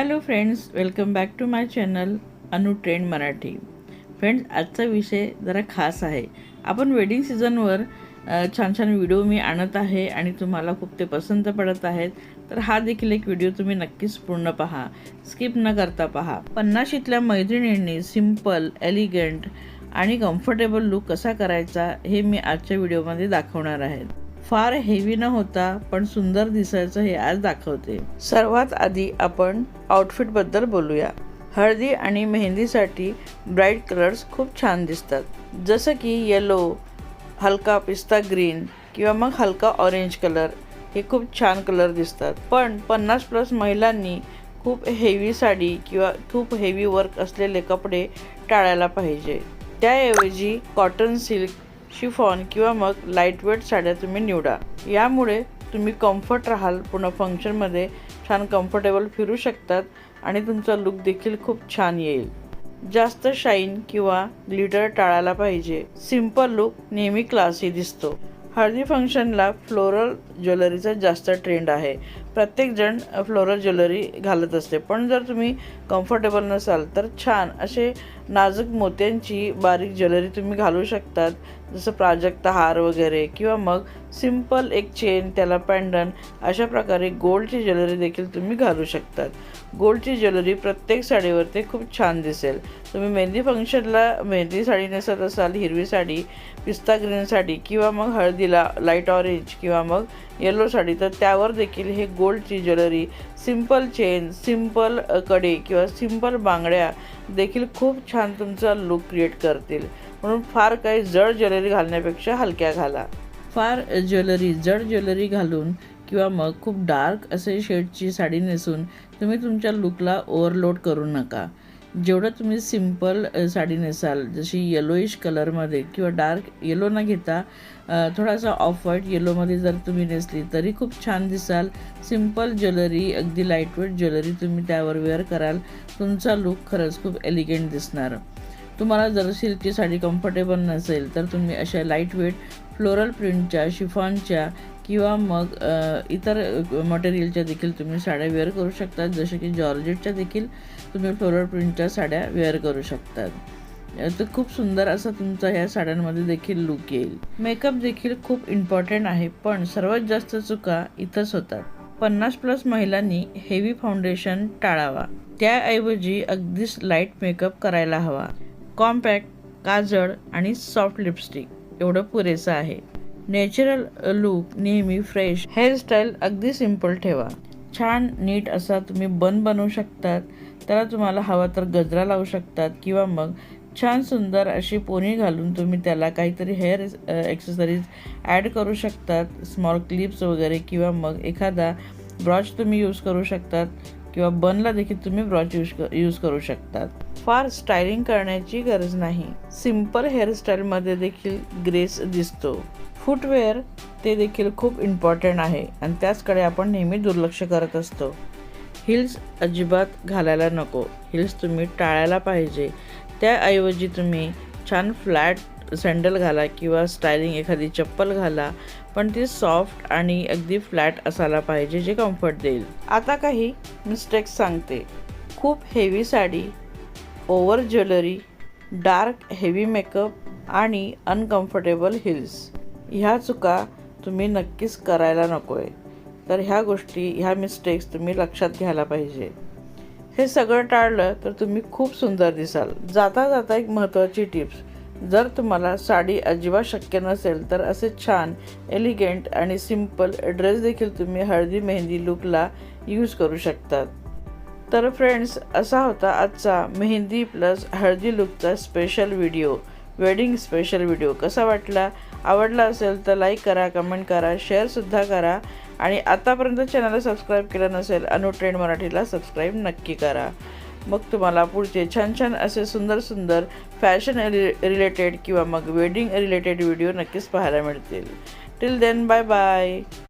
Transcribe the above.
Hello friends, welcome back to my channel Anu trend Marathi. Friends, आजचा विषय जरा खास आहे. आपण वेडिंग सीझनवर छान छान व्हिडिओ मी आणत आहे आणि तुम्हाला खूप ते पसंत पडत आहेत. तर हा देखील एक व्हिडिओ तुम्ही नक्कीच पूर्ण पहा, स्किप न करता पहा. 50शीतल्या मैत्रिणींनी सिम्पल, एलिगंट आणि कम्फर्टेबल लुक कसा करायचा हे मी आजच्या व्हिडिओमध्ये दाखवणार आहे. फार हेवी न होता पण सुंदर दिसायचं हे आज दाखवते. सर्वात आधी आपण आउटफिटबद्दल बोलूया. हळदी आणि मेहंदीसाठी ब्राईट कलर्स खूप छान दिसतात, जसं की येलो, हलका पिस्ता ग्रीन किंवा मग हलका ऑरेंज कलर. हे खूप छान कलर दिसतात. पण 50+ महिलांनी खूप हेवी साडी किंवा खूप हेवी वर्क असलेले कपडे टाळायला पाहिजे. त्याऐवजी कॉटन, सिल्क, शिफॉन किंवा मग लाईटवेट साड्या तुम्ही निवडा. यामुळे तुम्ही कम्फर्ट राहाल, पूर्ण फंक्शनमध्ये छान कम्फर्टेबल फिरू शकतात आणि तुमचा लुक देखील खूप छान येईल. जास्त शाईन किंवा ग्लिटर टाळायला पाहिजे. सिम्पल लुक नेहमी क्लासी दिसतो. हळदी फंक्शनला फ्लोरल ज्वेलरीचा जास्त ट्रेंड आहे. प्रत्येकजण फ्लोरल ज्वेलरी घालत असते, पण जर तुम्ही कम्फर्टेबल नसाल तर छान असे नाजूक मोत्यांची बारीक ज्वेलरी तुम्ही घालू शकतात, जसं प्राजक्त हार वगैरे, किंवा मग सिम्पल एक चेन, त्याला पेंडंट, अशा प्रकारे गोल्डची ज्वेलरी देखील तुम्ही घालू शकतात. गोल्डची ज्वेलरी प्रत्येक साडीवर ते खूप छान दिसेल. तुम्ही मेहंदी फंक्शनला मेहंदी साडी नेसत असाल, हिरवी साडी, पिस्ता ग्रीन साडी किंवा मग हळदीला लाईट ऑरेंज किंवा मग येलो साडी, तर त्यावर देखील हे गोल्डची ज्वेलरी, सिम्पल चेन, सिम्पल कडे किंवा सिम्पल बांगड्या देखील खूप छान तुमचा लुक क्रिएट करतील. म्हणून फार काही जड ज्वेलरी घालण्यापेक्षा हलक्या घाला. फार जड ज्वेलरी घालून किंवा मग खूप डार्क असे शेडची साडी नेसून तुम्ही तुमच्या लुकला ओव्हरलोड करू नका. जेवढं तुम्ही सिम्पल साडी नेसाल, जशी येलोइश कलरमध्ये किंवा डार्क येलो न घेता थोडासा ऑफ व्हाईट येलोमध्ये जर तुम्ही नेसली तरी खूप छान दिसाल. सिम्पल ज्वेलरी, अगदी लाईटवेट ज्वेलरी तुम्ही त्यावर वेअर कराल, तुमचा लुक खरंच खूप एलिगंट दिसणार. तुम्हाला जर सिल्कची साडी कम्फर्टेबल नसेल तर तुम्ही अशा लाईटवेट फ्लोरल प्रिंटच्या, शिफॉनच्या किंवा मग इतर मटेरियलच्या देखील तुम्ही साड्या वेअर करू शकतात, जसे की जॉर्जेटच्या देखील तुम्ही फ्लोरल प्रिंटच्या साड्या वेअर करू शकतात. तर खूप सुंदर असा तुमचा ह्या साड्यांमध्ये देखील लुक येईल. मेकअप देखील खूप इम्पॉर्टंट आहे, पण सर्वात जास्त चुका इथंच होतात. 50+ महिलांनी हेवी फाउंडेशन टाळावा. त्याऐवजी अगदीच लाईट मेकअप करायला हवा. कॉम्पॅक्ट, काजळ आणि सॉफ्ट लिपस्टिक एवढं पुरेसं आहे. नॅचरल लुक नेहमी फ्रेश. हेअरस्टाईल अगदी सिम्पल ठेवा. छान नीट असा तुम्ही बन बनवू शकतात. त्याला तुम्हाला हवा तर गजरा लावू शकतात किंवा मग छान सुंदर अशी पोनी घालून तुम्ही त्याला काहीतरी हेअर ॲक्सेसरीज ॲड करू शकतात. स्मॉल क्लिप्स वगैरे किंवा मग एखादा ब्रॉच तुम्ही यूज करू शकतात किंवा बनला देखील तुम्ही ब्रॉच यूज करू शकतात. फार स्टायलिंग करण्याची गरज नाही. सिम्पल हेअरस्टाईलमध्ये देखील ग्रेस दिसतो. फुटवेअर ते देखील खूप इम्पॉर्टंट आहे आणि त्याचकडे आपण नेहमी दुर्लक्ष करत असतो. हिल्स अजिबात घालायला नको. हिल्स तुम्ही टाळायला पाहिजे. त्याऐवजी तुम्ही छान फ्लॅट सँडल घाला किंवा स्टायलिंग एखादी चप्पल घाला, पण ती सॉफ्ट आणि अगदी फ्लॅट असायला पाहिजे, जे कम्फर्ट देईल. आता काही मिस्टेक्स सांगते. खूप heavy sari, over jewellery, dark heavy makeup आणि अनकम्फर्टेबल हिल्स, ह्या चुका तुम्ही नक्कीच करायला नको आहे. तर ह्या मिस्टेक्स तुम्ही लक्षात घ्यायला पाहिजे. हे सगळं टाळलं तर तुम्ही खूप सुंदर दिसाल. जाता जाता एक महत्त्वाची टिप्स. जर तुम्हाला साडी अजिबात शक्य नसेल तर असे छान, एलिगंट आणि सिम्पल ड्रेस देखील तुम्ही हळदी मेहंदी लुकला यूज करू शकतात. तर फ्रेंड्स, असा होता आजचा मेहंदी प्लस हळदी लुकचा special video, wedding special video. कसा वाटला? आवडला असेल तर लाईक करा, कमेंट करा, शेअरसुद्धा करा आणि आतापर्यंत चॅनलला सबस्क्राईब केलं नसेल अनु ट्रेंड मराठीला सबस्क्राईब नक्की करा. मग तुम्हाला पुढचे छान छान असे सुंदर सुंदर फॅशन रिलेटेड किंवा मग वेडिंग रिलेटेड व्हिडिओ नक्कीच पाहायला मिळतील. Till then, bye bye.